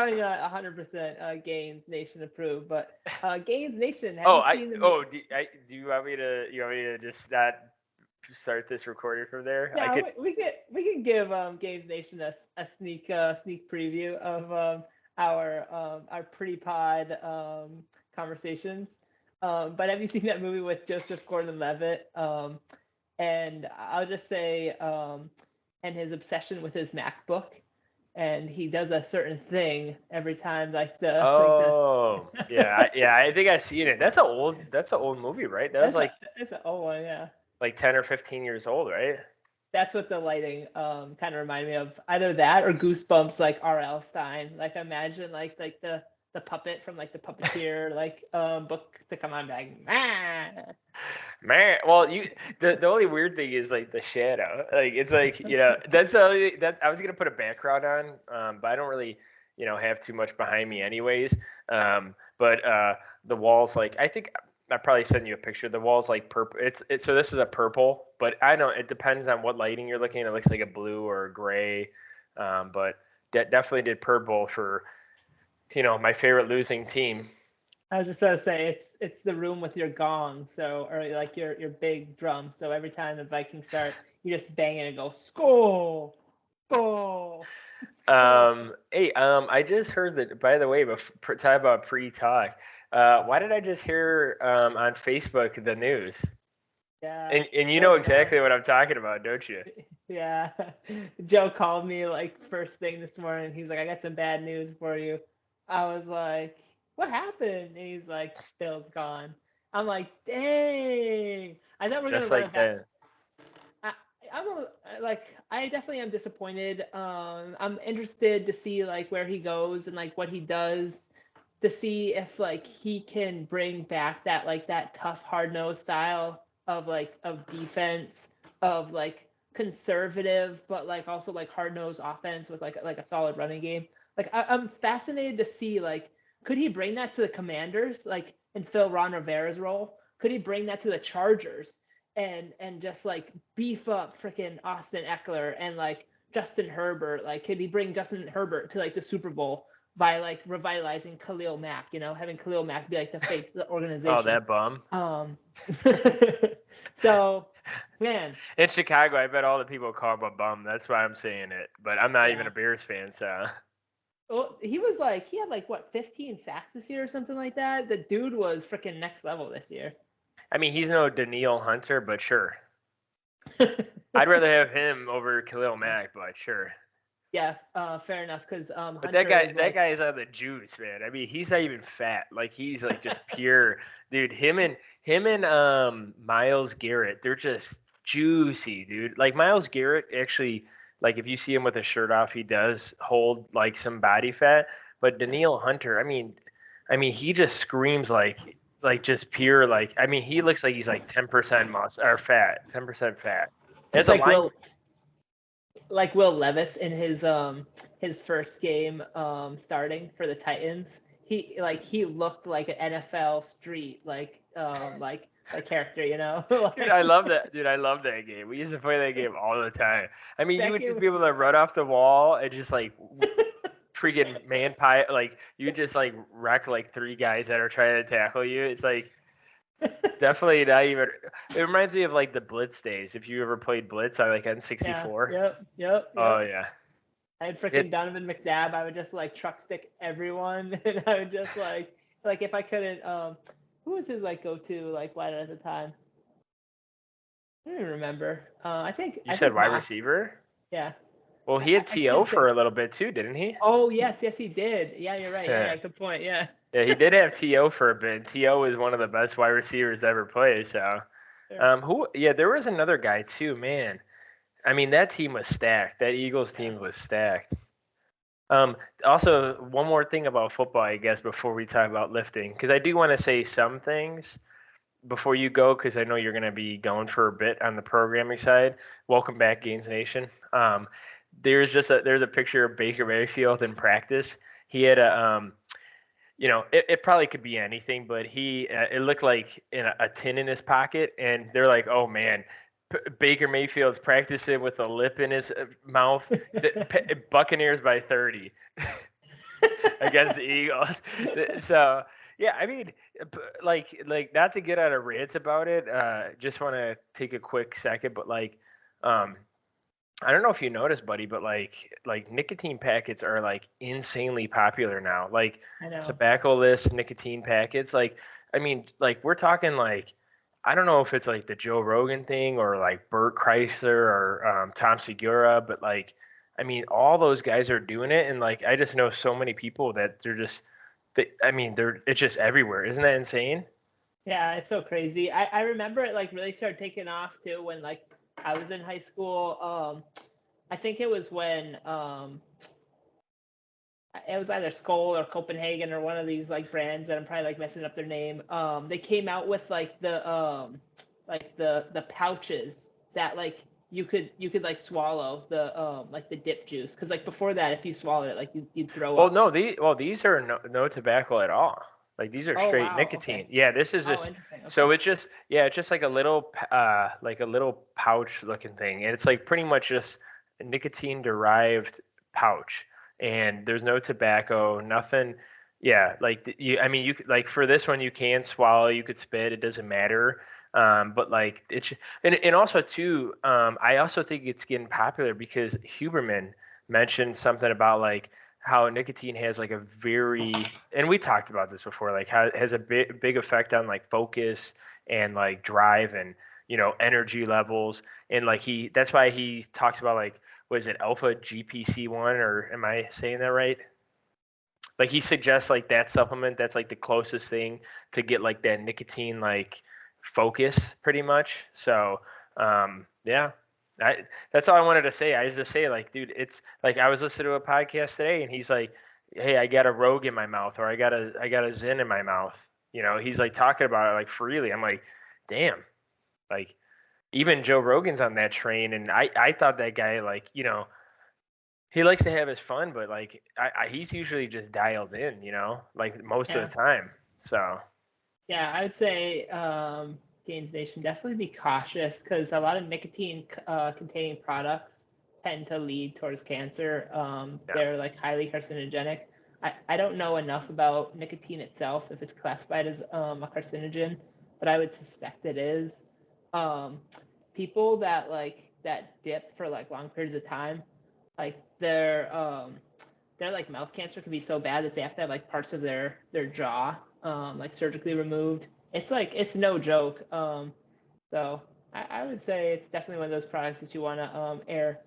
probably not 100% Gainz Nation approved, but Gainz Nation, have Oh, you seen do you want me to just not start this recording from there? I Yeah, could. we could give Gainz Nation a sneak preview of our pre-pod conversations. But have you seen that movie with Joseph Gordon-Levitt? And I'll just say, and his obsession with his MacBook, and he does a certain thing every time, Oh, yeah. I think I've seen it. That's an old movie, right? That was that's an old one, yeah. like 10 or 15 years old, right? That's what the lighting kind of reminded me of. Either that or Goosebumps, like R.L. Stein. Like imagine the puppet from like the Puppeteer book to come on back. Man, well, the only weird thing is like the shadow. Like it's like that's the only that I was gonna put a background on, but I don't really have too much behind me anyways. But the walls, like I think I probably sent you a picture. The walls like purple. It's so this is a purple, but I know it depends on what lighting you're looking at. It looks like a blue or a gray, but definitely did purple for my favorite losing team. I was just gonna say it's the room with your gong, so or like your big drum. So every time the Vikings start, you just bang it and go score, score. Hey, I just heard that. By the way, talk about pre-talk. Why did I just hear on Facebook the news? Yeah. And you know exactly what I'm talking about, don't you? Yeah. Joe called me like first thing this morning. He's like, I got some bad news for you. I was like, what happened? And he's like, Bill's gone. I'm like, dang. I thought we're gonna Just run like it back. that. I, I definitely am disappointed. I'm interested to see like where he goes and like what he does, to see if like he can bring back that tough hard nosed style of defense, of like conservative but like also like hard nosed offense with like a solid running game. Like I'm fascinated to see like could he bring that to the Commanders like and fill Ron Rivera's role? Could he bring that to the Chargers and just like beef up freaking Austin Eckler and like Justin Herbert? Like could he bring Justin Herbert to like the Super Bowl by like revitalizing Khalil Mack, having Khalil Mack be like the face of the Oh, organization. that bum. So, man. In Chicago, I bet all the people call him a bum. That's why I'm saying it. But I'm not even a Yeah. Bears fan, so. Well, he had like what 15 sacks this year or something like that. The dude was freaking next level this year. I mean, he's no Daniil Hunter, but sure. I'd rather have him over Khalil Mack, but sure. Yeah, fair enough. Because But Hunter is that like, guy is on the juice, man. I mean, he's not even fat. Like he's like just pure, dude. Him and Miles Garrett, they're just juicy, dude. Like Miles Garrett actually, like if you see him with a shirt off, he does hold like some body fat. But Daniil Hunter, I mean, he just screams like just pure like. I mean, he looks like he's like 10% muscle or fat, 10% fat. he's As a like line, Will Levis in his first game starting for the Titans. He looked like an NFL street like character, dude, like I love that. Dude, I love that game. We used to play that game all the time. I mean, you that would game just be able was to run off the wall and just like freaking man pie. Like you just like wreck like three guys that are trying to tackle you. It's like definitely not even. It reminds me of like the Blitz days. If you ever played Blitz on like yeah, N64. Oh yep. yeah. I had It, freaking Donovan McNabb. I would just like truck stick everyone, and I would just like if I couldn't who was his like go to like wide at the time? I don't even remember. you I said think wide Moss. receiver? Yeah. Well, he had I To can't for think. a little bit too, didn't he? Oh yes, he did. Yeah, you're right. Yeah, Yeah. good point. Yeah. Yeah, he did have To for a bit. To is one of the best wide receivers ever played. So, Sure. who? Yeah, there was another guy too, man. I mean, that team was stacked. That Eagles Yeah. team was stacked. Also, one more thing about football, I guess, before we talk about lifting, because I do want to say some things before you go, because I know you're going to be going for a bit on the programming side. Welcome back, Gainz Nation. There's a picture of Baker Mayfield in practice. He had it probably could be anything, but it looked like in a tin in his pocket, and they're like, oh man, Baker Mayfield's practicing with a lip in his mouth. Buccaneers by 30. against the Eagles. So yeah, I mean, like not to get on a rant about it. Just want to take a quick second, but um, I don't know if you noticed, buddy, but like nicotine packets are like insanely popular now. Like I know. tobacco-less nicotine packets. Like I mean, like we're talking like I don't know if it's like the Joe Rogan thing or like Bert Kreischer or Tom Segura, but like I mean, all those guys are doing it, and like I just know so many people that they're just, I mean, they're it's just everywhere. Isn't that insane? Yeah, it's so crazy. I remember it like really started taking off too when like I was in high school. I think it was when it was either Skoll or Copenhagen or one of these like brands that I'm probably like messing up their name. They came out with like the pouches that like you could like swallow the like the dip juice because like before that if you swallowed it like you'd throw Well, up. no, these are no tobacco at all. Like these are Oh straight wow, nicotine. okay. Yeah, this is Oh, just interesting. so Okay. it's just it's just like a little pouch looking thing, and it's like pretty much just a nicotine derived pouch, and there's no tobacco, nothing. Yeah, like I mean, like for this one, you can swallow, you could spit, it doesn't matter. But like it's and also too, I also think it's getting popular because Huberman mentioned something about like how nicotine has like a very, and we talked about this before, like how it has a big effect on like focus and like drive and energy levels, and like that's why he talks about like was it alpha GPC1, or am I saying that right? Like he suggests like that supplement that's like the closest thing to get like that nicotine like focus pretty much. So yeah, that's all I wanted to say. I was just say like, dude, it's like I was listening to a podcast today and he's like, hey, I got a Rogue in my mouth, or I got a Zen in my mouth. He's like talking about it like freely. I'm like, damn, like even Joe Rogan's on that train, and I thought that guy like he likes to have his fun, but like he's usually just dialed in, like most of Yeah. the time. So Yeah, I would say Gainz Nation definitely be cautious because a lot of nicotine containing products tend to lead towards cancer. yeah, They're like highly carcinogenic. I don't know enough about nicotine itself if it's classified as a carcinogen, but I would suspect it is. Um, People that like that dip for like long periods of time, like their like mouth cancer can be so bad that they have to have like parts of their jaw like surgically removed. It's like it's no joke. So I would say it's definitely one of those products that you want to air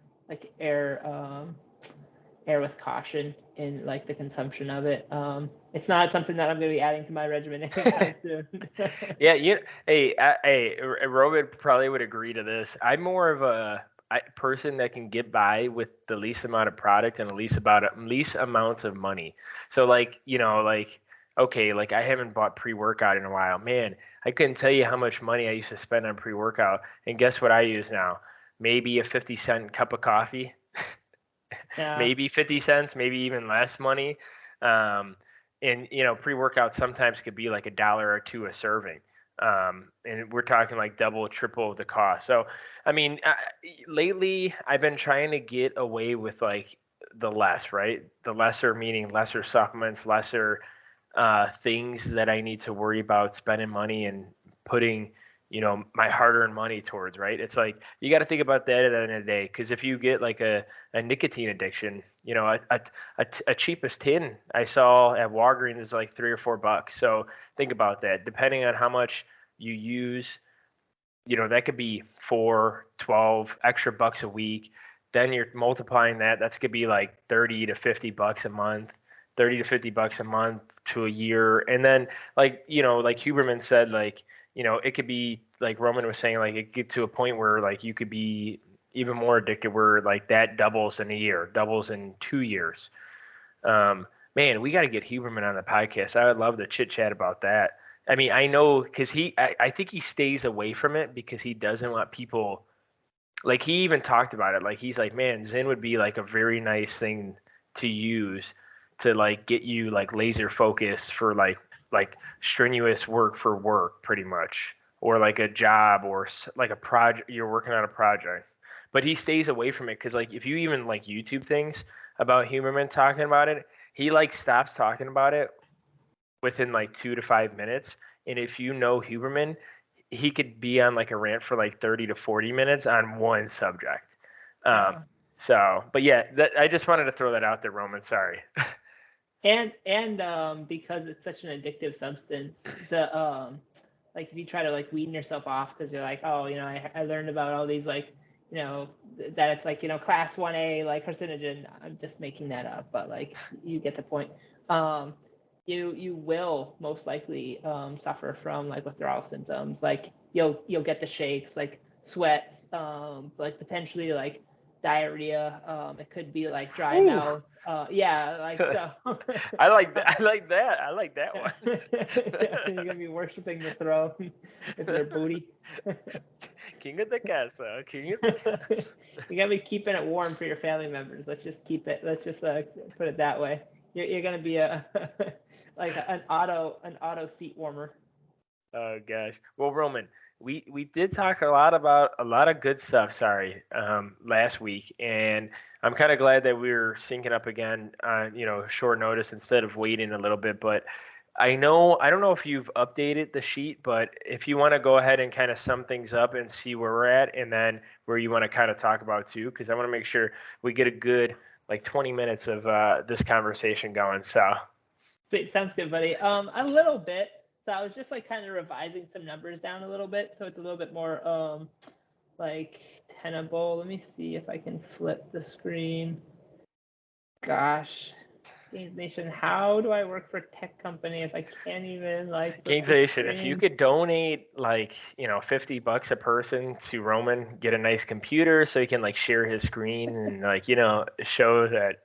with caution in like the consumption of it. It's not something that I'm going to be adding to my regimen anytime soon. yeah. Hey, Rogan probably would agree to this. I'm more of a person that can get by with the least amount of product and the least amounts of money. So like like okay, like I haven't bought pre-workout in a while. Man, I couldn't tell you how much money I used to spend on pre-workout, and guess what I use now? Maybe a 50-cent cup of coffee. Yeah, Maybe 50 cents, maybe even less money. Um, and pre-workout sometimes could be like $1 or two a serving. And we're talking like double, triple the cost. So, I mean, lately I've been trying to get away with like the less, right? The lesser meaning lesser supplements, lesser things that I need to worry about spending money and putting, my hard-earned money towards, right? It's like you got to think about that at the end of the day, because if you get like a nicotine addiction, a cheapest tin I saw at Walgreens is like $3 or $4. So think about that. Depending on how much you use, that could be 4, 12 extra bucks a week. Then you're multiplying that. That's gonna be like 30 to 50 bucks a month, 30 to 50 bucks a month to a year. And then like Huberman said, like, it could be like Roman was saying, like it get to a point where like you could be even more addicted where like that doubles in a year, doubles in 2 years. Man, we got to get Huberman on the podcast. I would love to chit chat about that. I mean, I know because I think he stays away from it because he doesn't want people. Like he even talked about it. Like he's like, man, Zen would be like a very nice thing to use to like get you like laser focused for like strenuous work for work, pretty much, or like a job or like a project you're working on a project. But he stays away from it because like if you even like YouTube things about Huberman talking about it, he like stops talking about it within like 2 to 5 minutes. And if you know Huberman, he could be on like a rant for like 30 to 40 minutes on one subject. Yeah. So, but yeah, I just wanted to throw that out there, Roman. Sorry. And because it's such an addictive substance, the like if you try to like wean yourself off because you're like, oh, I learned about all these like, that it's like, class 1A like carcinogen. I'm just making that up, but like you get the point. You will most likely suffer from like withdrawal symptoms. Like you'll get the shakes, like sweats, like potentially like diarrhea. It could be like dry Ooh. mouth. Yeah, like so. I like that. I like that one. You're gonna be worshiping the throne with your booty. King of the castle. King of the castle. You gotta be keeping it warm for your family members. Let's just keep it. Let's just put it that way. You're gonna be a like an auto seat warmer. Oh gosh. Well, Roman, we did talk a lot about a lot of good stuff. Sorry, last week, and I'm kind of glad that we were syncing up again on short notice instead of waiting a little bit. But I don't know if you've updated the sheet, but if you want to go ahead and kind of sum things up and see where we're at, and then where you want to kind of talk about too, because I want to make sure we get a good like 20 minutes of this conversation going. So. Sweet, sounds good, buddy. A little bit. So I was just like kind of revising some numbers down a little bit, so it's a little bit more like tenable. Let me see if I can flip the screen. Gosh, Gainz Nation, how do I work for a tech company if I can't even like flip Gainz the Nation, if you screen? could donate like $50 a person to Roman, get a nice computer so he can like share his screen and like show that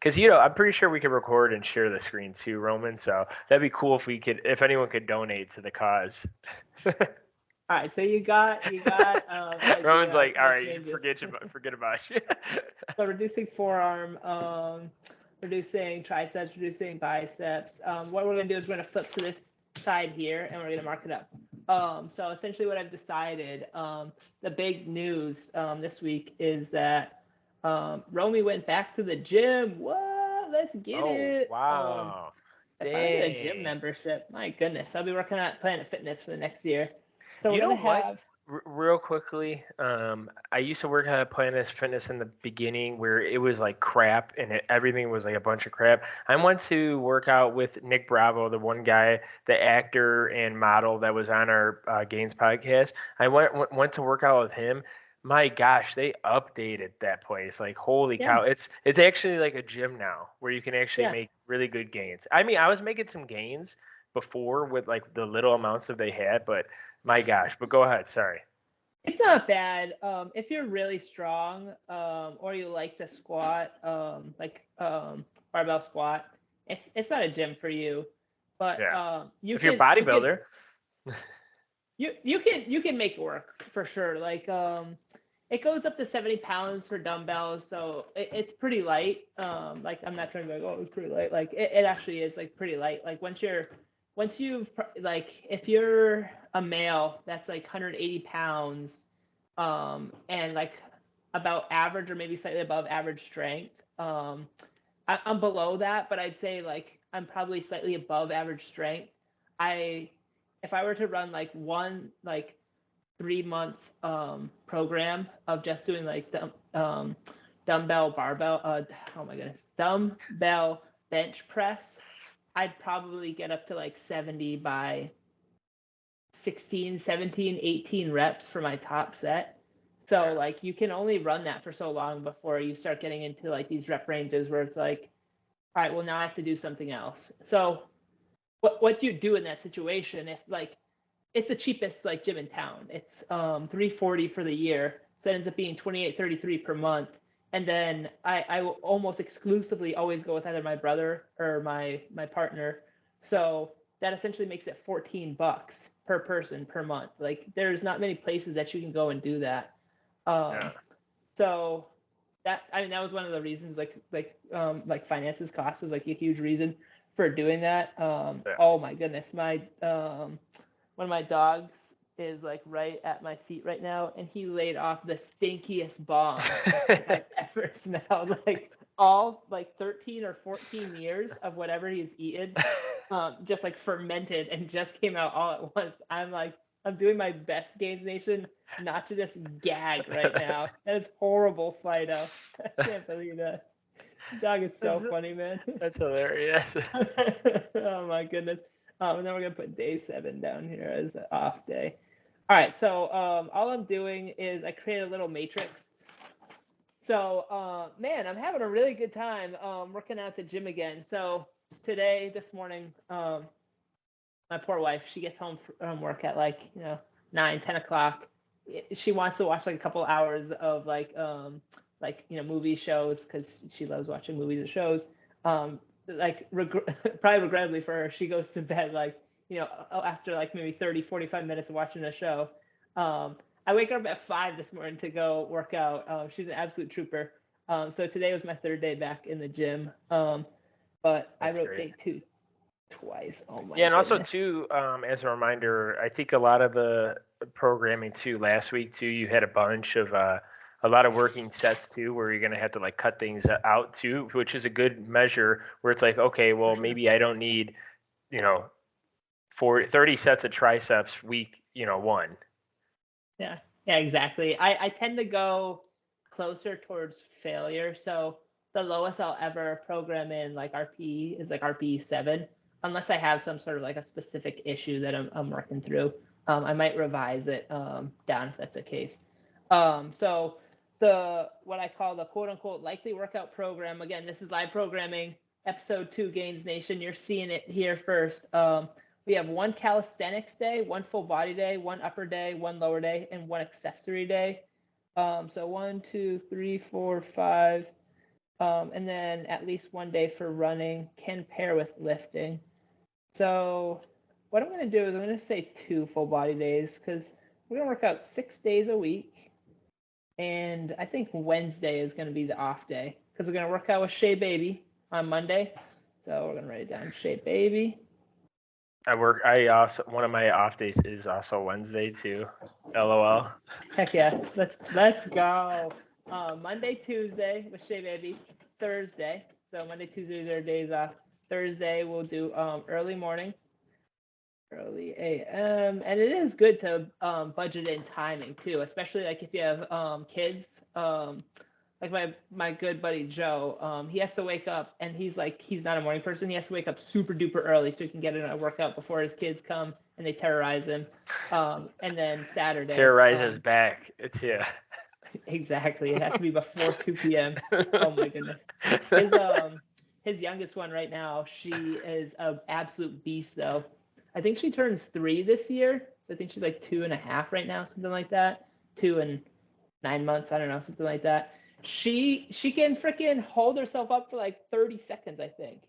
because I'm pretty sure we could record and share the screen too, Roman. So that'd be cool if anyone could donate to the cause. All right, so you got Roman's like, all right, changes. forget about you. So reducing forearm, reducing triceps, reducing biceps. What we're gonna do is we're gonna flip to this side here and we're gonna mark it up. So essentially what I've decided, the big news this week is that Romy went back to the gym. What? Let's get it. Wow. If I get a gym membership, my goodness, I'll be working at Planet Fitness for the next year. So we're gonna have. Real quickly, I used to work at Planet Fitness in the beginning where it was like crap and everything was like a bunch of crap. I went to work out with Nick Bravo, the one guy, the actor and model that was on our Gainz podcast. I went to work out with him. My gosh, they updated that place. Like, holy cow. It's actually like a gym now where you can actually make really good gains. I mean, I was making some gains before with like the little amounts that they had, but my gosh. But go ahead. Sorry. It's not bad. If you're really strong, or you like to squat, barbell squat, it's not a gym for you. But if you're a bodybuilder, you can make it work for sure. Like it goes up to 70 pounds for dumbbells, so it's pretty light. Like I'm not trying to be like, oh, it's pretty light. Like it actually is like pretty light. Like once you've like if you're a male that's like 180 pounds, and like about average or maybe slightly above average strength, I'm below that, but I'd say like I'm probably slightly above average strength. If I were to run like one like 3-month program of just doing like the dumbbell barbell dumbbell bench press, I'd probably get up to like 70 by 16, 17, 18 reps for my top set. So like you can only run that for so long before you start getting into like these rep ranges where it's like, all right, well now I have to do something else. So what do you do in that situation if like it's the cheapest like gym in town? It's $340 for the year, so it ends up being $28.33 per month. And then I will almost exclusively always go with either my brother or my partner. So that essentially makes it $14 per person per month. Like there's not many places that you can go and do that. So that was one of the reasons like finances cost was like a huge reason for doing that. Oh my goodness, my one of my dogs is like right at my feet right now, and he laid off the stinkiest bomb I've ever smelled. Like all like 13 or 14 years of whatever he's eaten, just like fermented and just came out all at once. I'm doing my best, Gainz Nation, not to just gag right now. That is horrible, Fido. I can't believe that. Dog is so funny, man. That's hilarious. Oh my goodness. And then we're gonna put day 7 down here as an off day. All right, so all I'm doing is I create a little matrix. So man, I'm having a really good time working out at the gym again. So this morning, my poor wife, she gets home from work at like 9-10 o'clock. She wants to watch like a couple hours of like movie shows because she loves watching movies and shows. Probably regrettably for her, she goes to bed like after like maybe 30-45 minutes of watching a show. I wake her up at 5 this morning to go work out. She's an absolute trooper. So today was my 3rd day back in the gym. But that's I wrote great. Day 2 twice. Oh my. Yeah, and also too, as a reminder, I think a lot of the programming too last week too, you had a bunch of a lot of working sets too, where you're gonna have to like cut things out too, which is a good measure. Where it's like, okay, well maybe I don't need 30 sets of triceps week 1. Yeah, exactly. I tend to go closer towards failure. So the lowest I'll ever program in like RPE is like RPE 7, unless I have some sort of like a specific issue that I'm working through. I might revise it down if that's the case. So what I call the quote unquote likely workout program. Again, this is live programming, episode 2, Gainz Nation. You're seeing it here first. We have 1 calisthenics day, 1 full body day, 1 upper day, 1 lower day, and 1 accessory day. So 1, 2, 3, 4, 5, and then at least 1 day for running, can pair with lifting. So what I'm going to do is I'm going to say 2 full body days because we're going to work out 6 days a week. And I think Wednesday is going to be the off day because we're going to work out with Shea Baby on Monday. So we're going to write it down, Shea Baby. One of my off days is also Wednesday too. LOL. Heck yeah. Let's go. Monday, Tuesday with Shea Baby. Thursday. So Monday, Tuesday are days off. Thursday we'll do early morning. Early AM. And it is good to budget in timing too, especially like if you have kids. Like my good buddy Joe, he has to wake up, and he's not a morning person. He has to wake up super duper early so he can get in a workout before his kids come and they terrorize him. And then Saturday. Terrorize his back. It's Exactly. It has to be before 2 p.m. Oh my goodness. His youngest one right now, she is an absolute beast though. I think she turns 3 this year. So I think she's like 2.5 right now, something like that. 2 and 9 months. I don't know, something like that. She can freaking hold herself up for like 30 seconds, I think,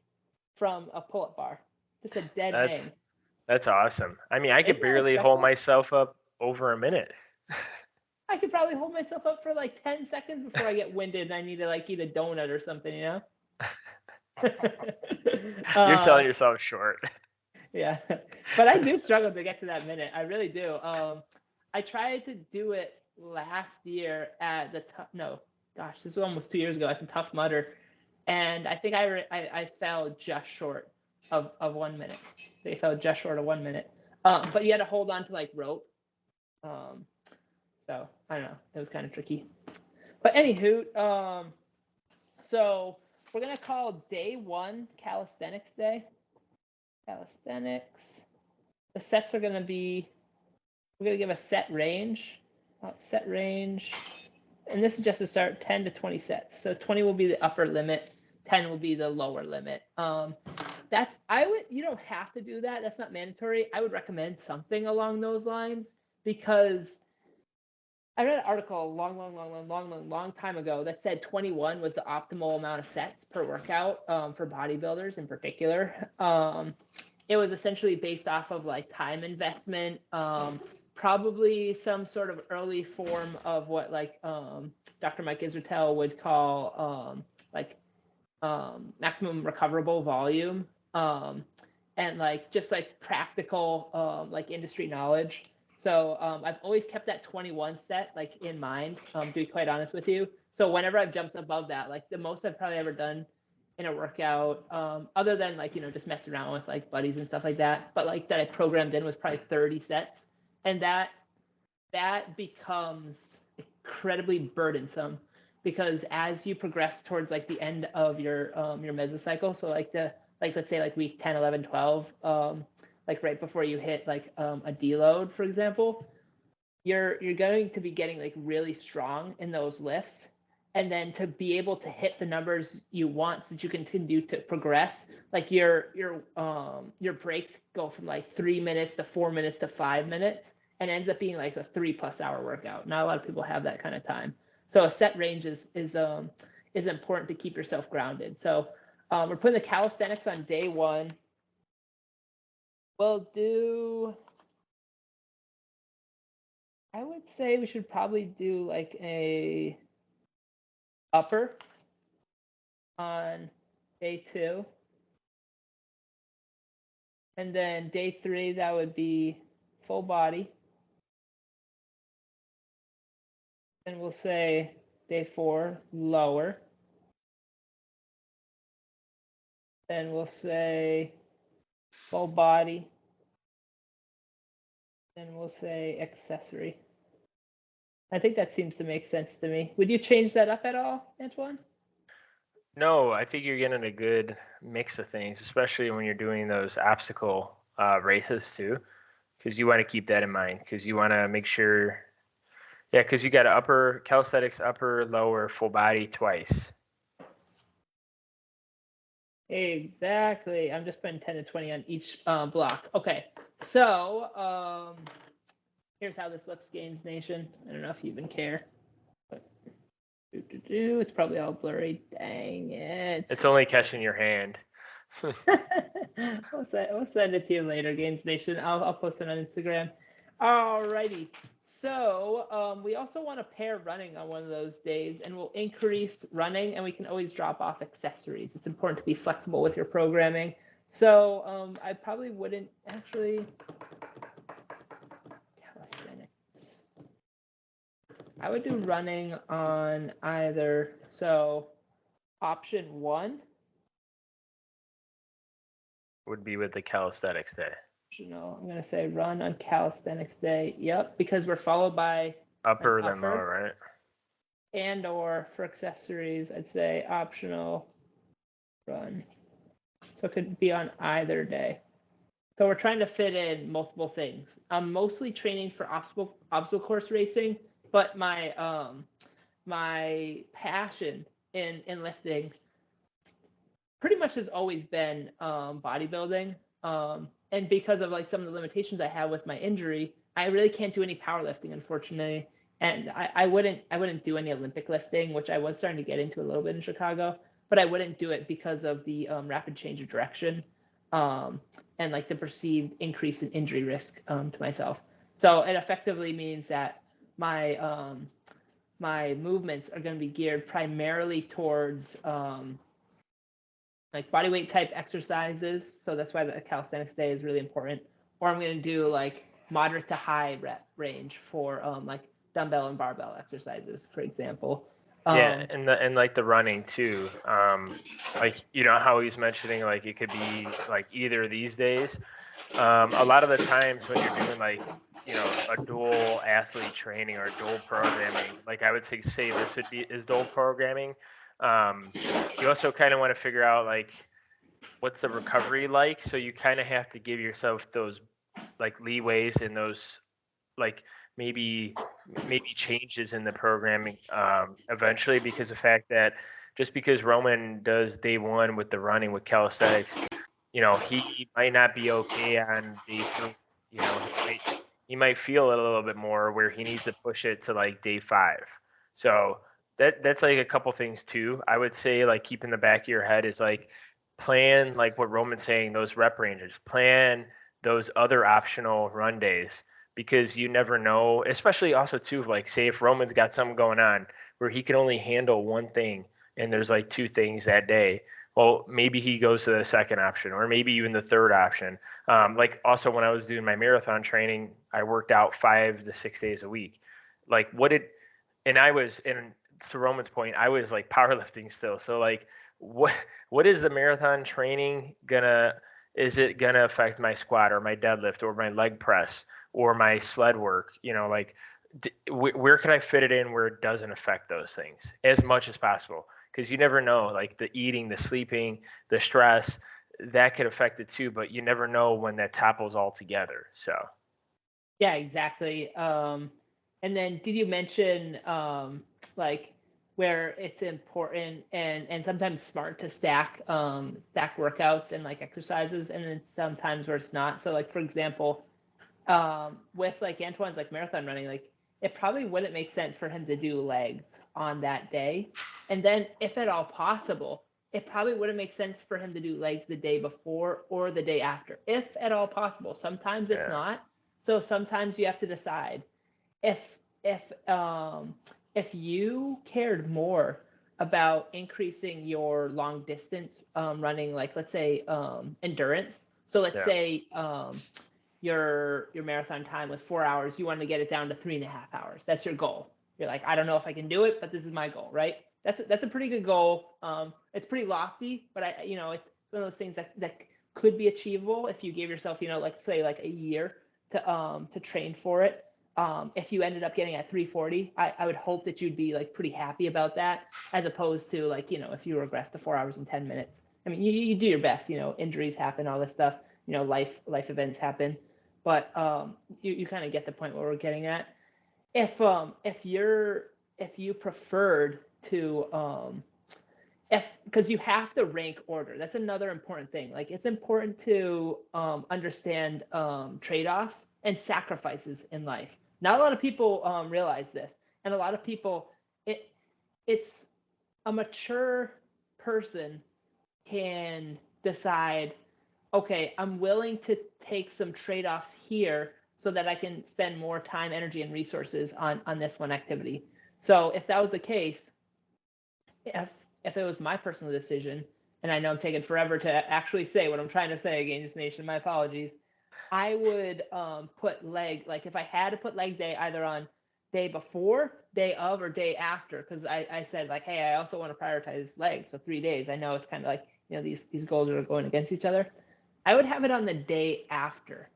from a pull-up bar. Just a dead hang. That's awesome. I mean, I could barely hold myself up over a minute. I could probably hold myself up for like 10 seconds before I get winded and I need to like eat a donut or something, You're selling yourself short. Yeah, but I do struggle to get to that minute. I really do. I tried to do it last year at this was almost 2 years ago at the Tough Mudder, and I think I fell just short of 1 minute. They fell just short of 1 minute. But you had to hold on to like rope. So I don't know. It was kind of tricky. But anywho, so we're gonna call day 1 calisthenics day. Calisthenics. The sets are gonna be. We're gonna give a set range. Set range. And this is just to start 10 to 20 sets. So 20 will be the upper limit, 10 will be the lower limit. You don't have to do that. That's not mandatory. I would recommend something along those lines because I read an article a long time ago that said 21 was the optimal amount of sets per workout for bodybuilders in particular. It was essentially based off of like time investment, probably some sort of early form of what like Dr. Mike Israetel would call maximum recoverable volume, and like just like practical like industry knowledge. So I've always kept that 21 set like in mind, to be quite honest with you. So whenever I've jumped above that, like the most I've probably ever done in a workout, other than like, just messing around with like buddies and stuff like that, but like that I programmed in was probably 30 sets. And that becomes incredibly burdensome, because as you progress towards like the end of your mesocycle, so like let's say like week 10, 11, 12, like right before you hit like a deload, for example, you're going to be getting like really strong in those lifts. And then to be able to hit the numbers you want so that you can continue to progress, like your breaks go from like 3 minutes to 4 minutes to 5 minutes, and ends up being like a 3+ hour workout. Not a lot of people have that kind of time. So a set range is important to keep yourself grounded. So we're putting the calisthenics on day 1. We'll do, I would say we should probably do like a upper on day 2. And then day 3, that would be full body. And we'll say day 4, lower. Then we'll say full body. Then we'll say accessory. I think that seems to make sense to me. Would you change that up at all, Antoine? No, I think you're getting a good mix of things, especially when you're doing those obstacle races too, because you want to keep that in mind, because you want to make sure, yeah, because you got upper calisthenics, upper, lower, full body twice. Exactly. I'm just putting 10 to 20 on each block. Okay, so here's how this looks, Gainz Nation. I don't know if you even care. But it's probably all blurry. Dang it. It's only catching your hand. We'll send it to you later, Gainz Nation. I'll post it on Instagram. Alrighty. So we also want to pair running on one of those days, and we'll increase running, and we can always drop off accessories. It's important to be flexible with your programming. So I probably wouldn't actually. Calisthenics. I would do running on either. So option 1 would be with the calisthenics day. I'm going to say run on calisthenics day. Yep, because we're followed by upper than lower, right? And or for accessories, I'd say optional run. So it could be on either day. So we're trying to fit in multiple things. I'm mostly training for obstacle course racing, but my my passion in lifting pretty much has always been bodybuilding. And because of like some of the limitations I have with my injury, I really can't do any powerlifting, unfortunately. And I wouldn't do any Olympic lifting, which I was starting to get into a little bit in Chicago, but I wouldn't do it because of the rapid change of direction and like the perceived increase in injury risk to myself. So it effectively means that my my movements are going to be geared primarily towards like body weight type exercises. So that's why the calisthenics day is really important. Or I'm going to do like moderate to high rep range for like dumbbell and barbell exercises, for example. Yeah, and like the running too. Like how he's mentioning, like it could be like either of these days. A lot of the times when you're doing like a dual athlete training or dual programming, like I would say this would be is dual programming. You also kind of want to figure out like what's the recovery like, so you kind of have to give yourself those like leeways and those like maybe changes in the programming eventually, because the fact that just because Roman does day 1 with the running with calisthenics, he might not be okay on day 3. He might feel it a little bit more where he needs to push it to like day 5. So that's like a couple things too. I would say like keep in the back of your head is like plan like what Roman's saying, those rep ranges, plan those other optional run days, because you never know, especially also too, like say if Roman's got something going on where he can only handle one thing and there's like 2 things that day. Well, maybe he goes to the second option or maybe even the third option. Like also when I was doing my marathon training, I worked out 5 to 6 days a week. Like and to Roman's point, I was like powerlifting still. So like, what is the marathon training is it gonna affect my squat or my deadlift or my leg press or my sled work? Like, where can I fit it in where it doesn't affect those things as much as possible? Because you never know, like the eating, the sleeping, the stress, that could affect it too, but you never know when that topples all together. So Yeah, exactly. And then did you mention like where it's important and sometimes smart to stack workouts and like exercises, and then sometimes where it's not. So like for example, with like Antoine's like marathon running, like it probably wouldn't make sense for him to do legs on that day. And then if at all possible, it probably wouldn't make sense for him to do legs the day before or the day after, if at all possible. Sometimes it's not. So sometimes you have to decide if if you cared more about increasing your long distance running, like let's say endurance. So let's say your marathon time was 4 hours. You want to get it down to 3.5 hours. That's your goal. You're like, I don't know if I can do it, but this is my goal, right? That's a pretty good goal. It's pretty lofty, but it's one of those things that could be achievable if you gave yourself, let's say like a year to train for it. If you ended up getting at 340, I would hope that you'd be like pretty happy about that, as opposed to like, if you regress to 4 hours and 10 minutes. I mean, you do your best, injuries happen, all this stuff, life events happen, but you kind of get the point where we're getting at. If you preferred to because you have to rank order. That's another important thing. Like it's important to understand trade-offs and sacrifices in life. Not a lot of people realize this, and a lot of people, it's a mature person can decide, okay, I'm willing to take some trade-offs here so that I can spend more time, energy, and resources on this one activity. So if that was the case, if it was my personal decision, and I know I'm taking forever to actually say what I'm trying to say, Gainz Nation, my apologies, I would put leg, like if I had to put leg day either on day before, day of, or day after, because I said like, hey, I also want to prioritize legs, so 3 days. I know it's kind of like, these goals are going against each other. I would have it on the day after.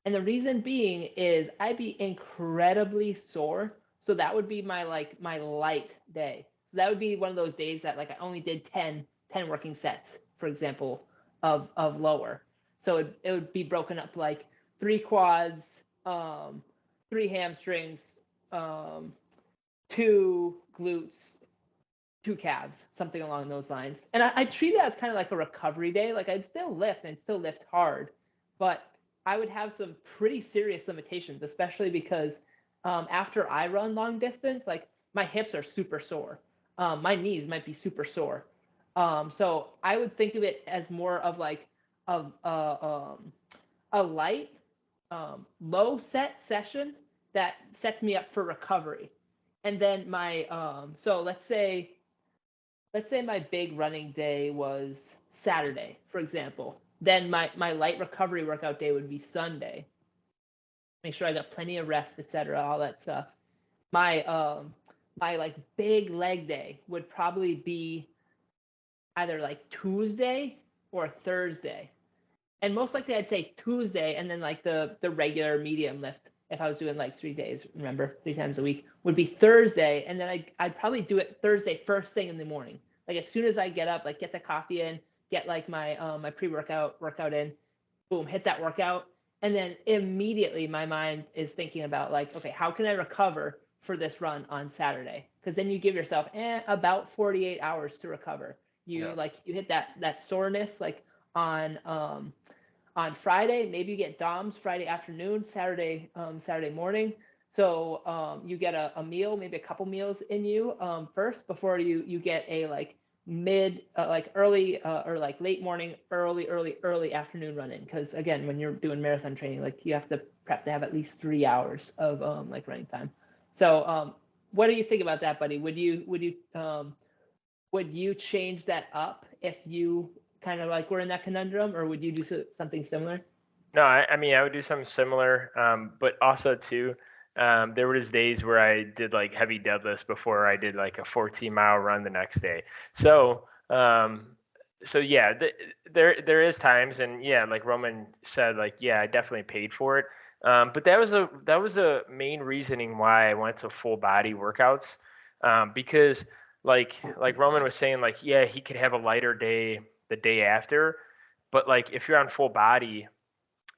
And the reason being is I'd be incredibly sore. So that would be my light day. So that would be one of those days that like I only did 10 working sets, for example, of lower. So it would be broken up like 3 quads, 3 hamstrings, 2 glutes, 2 calves, something along those lines. And I treat it as kind of like a recovery day. Like I'd still lift and still lift hard, but I would have some pretty serious limitations, especially because after I run long distance, like my hips are super sore. My knees might be super sore. So I would think of it as more of like a light, low set session that sets me up for recovery. And then so let's say my big running day was Saturday, for example. Then my light recovery workout day would be Sunday. Make sure I got plenty of rest, etc., all that stuff. My like big leg day would probably be either like Tuesday or Thursday. And most likely I'd say Tuesday, and then like the regular medium lift, if I was doing like 3 days, remember, 3 times a week, would be Thursday. And then I'd probably do it Thursday first thing in the morning. Like as soon as I get up, like get the coffee in, get like my pre-workout workout in, boom, hit that workout. And then immediately my mind is thinking about like, okay, how can I recover for this run on Saturday? Because then you give yourself about 48 hours to recover. You hit that soreness like on Friday, maybe you get DOMS Friday afternoon, Saturday morning. So you get a meal, maybe a couple meals in you first before you get a like mid like early or like late morning, early afternoon run in. Because again, when you're doing marathon training, like you have to prep to have at least 3 hours of like running time. So what do you think about that, buddy? Would you change that up if you kind of like were in that conundrum, or would you do something similar? No, I mean, I would do something similar, but also too, There was days where I did like heavy deadlifts before I did like a 14-mile run the next day. So, so yeah, there is times, and yeah, like Roman said, like yeah, I definitely paid for it. But that was a main reasoning why I went to full body workouts, because like Roman was saying, like yeah, he could have a lighter day the day after, but like if you're on full body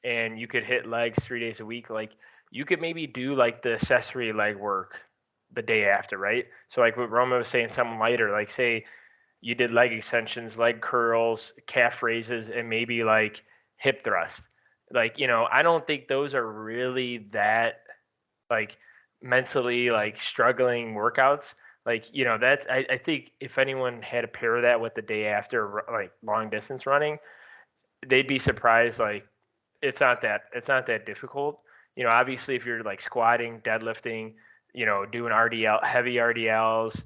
and you could hit legs 3 days a week, like you could maybe do like the accessory leg work the day after, right? So like what Roman was saying, something lighter, like say you did leg extensions, leg curls, calf raises, and maybe like hip thrust. Like, I don't think those are really that like mentally like struggling workouts. Like, that's I think if anyone had a pair of that with the day after like long distance running, they'd be surprised. Like it's not that difficult. Obviously if you're like squatting, deadlifting, doing RDL, heavy RDLs,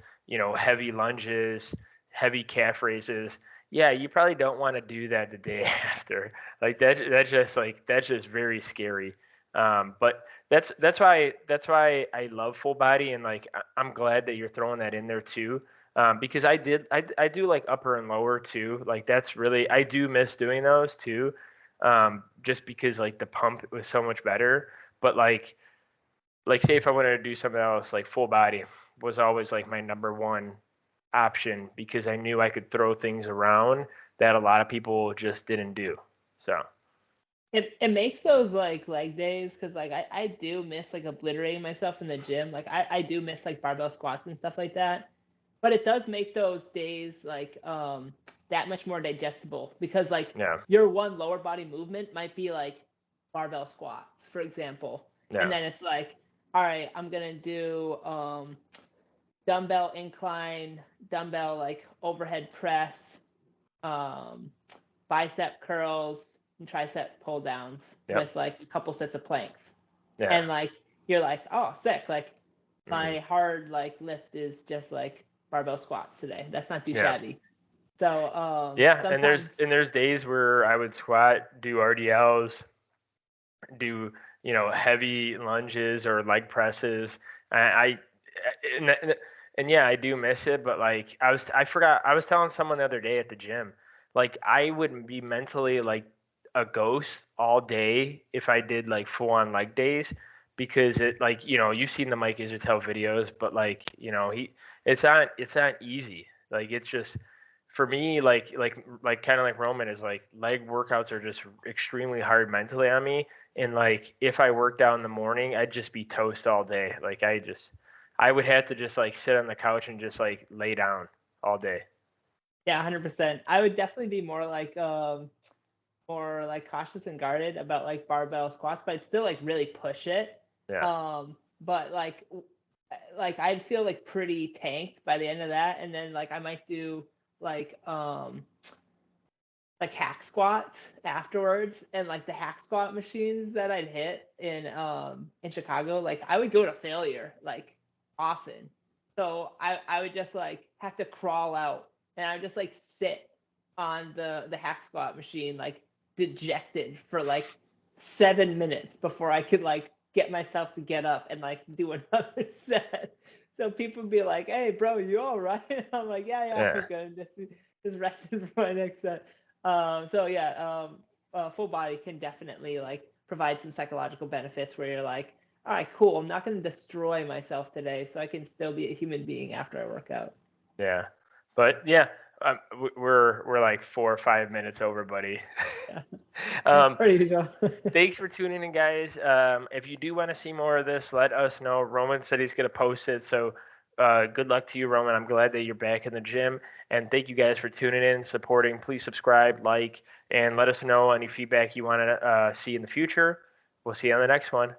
heavy lunges, heavy calf raises, yeah, you probably don't want to do that the day after. Like that's just very scary. But that's why I love full body, and like I'm glad that you're throwing that in there too. Because I do like upper and lower too. Like that's really, I do miss doing those too, just because like the pump was so much better. But like say if I wanted to do something else, like full body was always like my number one option because I knew I could throw things around that a lot of people just didn't do. So It makes those like leg days because like I do miss like obliterating myself in the gym. Like I do miss like barbell squats and stuff like that. But it does make those days like that much more digestible because like yeah, your one lower body movement might be like barbell squats, for example. And yeah, then it's like, all right, I'm gonna do dumbbell incline, dumbbell like overhead press, um, bicep curls, and tricep pull downs yep, with like a couple sets of planks. yeah, And like you're like, oh, sick. Like hmm, my hard like lift is just like barbell squats today. That's not too yeah. shabby. So Yeah, and there's sometimes and there's days where I would squat, do RDLs, do heavy lunges or leg presses. I and yeah, I do miss it, but like I forgot, I was telling someone the other day at the gym, like I would be mentally like a ghost all day if I did like full on leg days, because it like you've seen the Mike Israetel videos, but like it's not easy. Like it's just for me, like kind of like Roman is like leg workouts are just extremely hard mentally on me, and like if I worked out in the morning, I'd just be toast all day. Like I would have to just like sit on the couch and just like lay down all day. yeah, 100%. I would definitely be more like cautious and guarded about like barbell squats, but I'd still like really push it. Yeah. But like I'd feel like pretty tanked by the end of that, and then like I might do like like hack squats afterwards, and like the hack squat machines that I'd hit in Chicago, like I would go to failure like often. So I would just like have to crawl out, and I would just like sit on the hack squat machine like dejected for like 7 minutes before I could like get myself to get up and like do another set. So people would be like, "Hey, bro, you all right?" I'm like, "Yeah, yeah, I'm Yeah. good. Just rested for my next set." So yeah, full body can definitely like provide some psychological benefits where you're like, all right, cool. I'm not going to destroy myself today, so I can still be a human being after I work out. Yeah. But yeah, we're like 4 or 5 minutes over, buddy. Yeah, um, pretty usual. Thanks for tuning in, guys. If you do want to see more of this, let us know. Roman said he's gonna post it, so good luck to you, Roman. I'm glad that you're back in the gym, and thank you guys for tuning in, supporting. Please subscribe, like, and let us know any feedback you want to see in the future. We'll see you on the next one.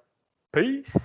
Peace.